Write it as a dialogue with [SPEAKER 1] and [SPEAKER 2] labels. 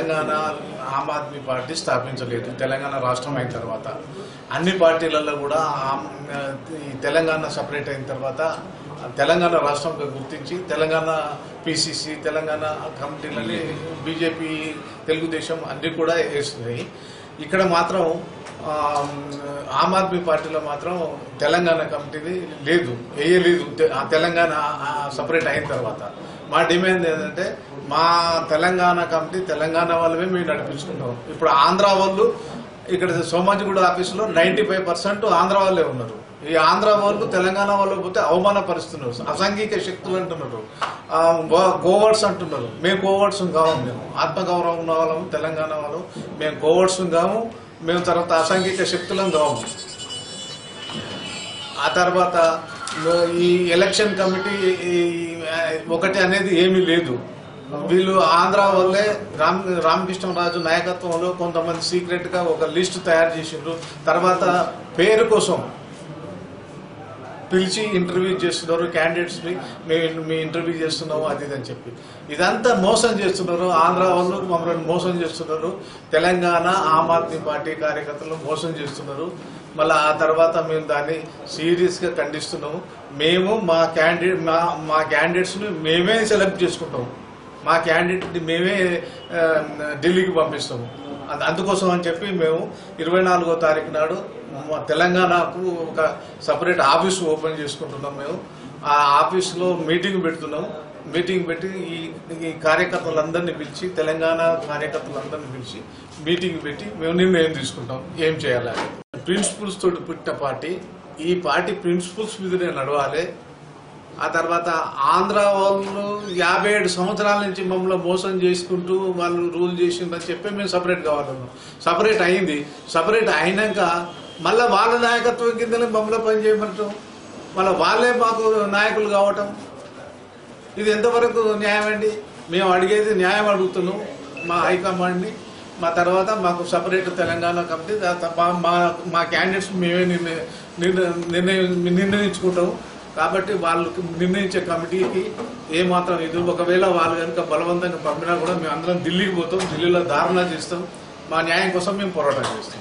[SPEAKER 1] Telangana Aam Aadmi party స్థాపించలేదు. Telangana రాష్ట్రం అయిన తర్వాత అన్ని పార్టీలలో కూడా ఈ తెలంగాణ సపరేట్ అయిన తర్వాత తెలంగాణ రాష్ట్రంగా గుర్తించి తెలంగాణ పిసిసి తెలంగాణ కమిటీలని బీజేపీ తెలుగుదేశం అన్ని కూడా వేస్తున్నాయి. ఇక్కడ మాత్రం ఆమ్ ఆద్మీ పార్టీలో మాత్రం తెలంగాణ కమిటీని లేదు, వేయలేదు. తెలంగాణ సపరేట్ అయిన తర్వాత మా డిమాండ్ ఏంటంటే మా తెలంగాణ కమిటీ తెలంగాణ వాళ్ళమే మేము నడిపించుకుంటాం. ఇప్పుడు ఆంధ్ర వాళ్ళు ఇక్కడ సోమాజిగూడ ఆఫీసులో 95% ఆంధ్ర వాళ్ళే ఉన్నారు. ఈ ఆంధ్ర వాళ్ళు తెలంగాణ వాళ్ళు పోతే అవమానపరుస్తున్నారు, అసాంఘిక శక్తులు అంటున్నారు, కోవర్డ్స్ అంటున్నారు. మేము కోవర్డ్స్ కాము, మేము ఆత్మగౌరవం ఉన్న వాళ్ళము, తెలంగాణ వాళ్ళు మేము కోవర్డ్స్ కాము, మేము తర్వాత అసాంఘిక శక్తులం కాము. ఆ తర్వాత ఈ ఎలక్షన్ కమిటీ ఒకటి అనేది ఏమీ లేదు. వీళ్ళు ఆంధ్ర వాళ్ళే రామకృష్ణరాజు నాయకత్వంలో కొంతమంది సీక్రెట్ గా ఒక లిస్ట్ తయారు చేసిండ్రు. తర్వాత పేరు కోసం పిలిచి ఇంటర్వ్యూ చేస్తున్నారు క్యాండిడేట్స్ ని, మేము ఇంటర్వ్యూ చేస్తున్నాము అది అని చెప్పి ఇదంతా మోసం చేస్తున్నారు. ఆంధ్ర వాళ్ళు మమ్మల్ని మోసం చేస్తున్నారు, తెలంగాణ ఆమ్ ఆద్మీ పార్టీ కార్యకర్తలు మోసం చేస్తున్నారు. మళ్ళీ ఆ తర్వాత మేము దాన్ని సీరియస్ గా ఖండిస్తున్నాము. మేము మా క్యాండిడేట్స్ ని మేమే సెలెక్ట్ చేసుకుంటాము, మా క్యాండిడేట్ ని మేమే ఢిల్లీకి పంపిస్తాము. అందుకోసం అని చెప్పి మేము 24వ తారీఖు నాడు తెలంగాణకు ఒక సపరేట్ ఆఫీస్ ఓపెన్ చేసుకుంటున్నాం. మేము ఆ ఆఫీసులో మీటింగ్ పెడుతున్నాం. మీటింగ్ పెట్టి ఈ కార్యకర్తలందరినీ పిలిచి తెలంగాణ కార్యకర్తలందరినీ పిలిచి మీటింగ్ పెట్టి మేము నిర్ణయం తీసుకుంటాం ఏం చేయాలని. ప్రిన్సిపల్స్ తోటి పుట్టిన పార్టీ, ఈ పార్టీ ప్రిన్సిపల్స్ మీదనే నడవాలి. ఆ తర్వాత ఆంధ్ర వాళ్ళు 57 సంవత్సరాల నుంచి మమ్మల్ని మోసం చేసుకుంటూ వాళ్ళు రూల్ చేసిందని చెప్పి మేము సపరేట్ కావాలన్నాం. సపరేట్ అయింది. సపరేట్ అయినాక మళ్ళీ వాళ్ళ నాయకత్వం కిందనే మమ్మల్ని పనిచేయమంటాం, మళ్ళీ వాళ్ళే మాకు నాయకులు కావటం, ఇది ఎంతవరకు న్యాయం అండి? మేము అడిగేది న్యాయం అడుగుతున్నాం మా హైకమాండ్ని. మా తర్వాత మాకు సపరేట్ తెలంగాణ కమిటీ, మా క్యాండిడేట్స్ మేమే నిర్ణయించుకుంటాము. కాబట్టి వాళ్ళు నిర్ణయించే కమిటీకి ఏమాత్రం ఇది ఒకవేళ వాళ్ళు కనుక బలవంతంగా పంపినా కూడా మేము అందరం ఢిల్లీకి పోతాం, ఢిల్లీలో ధారణ చేస్తాం, మా న్యాయం కోసం మేము పోరాటం చేస్తాం.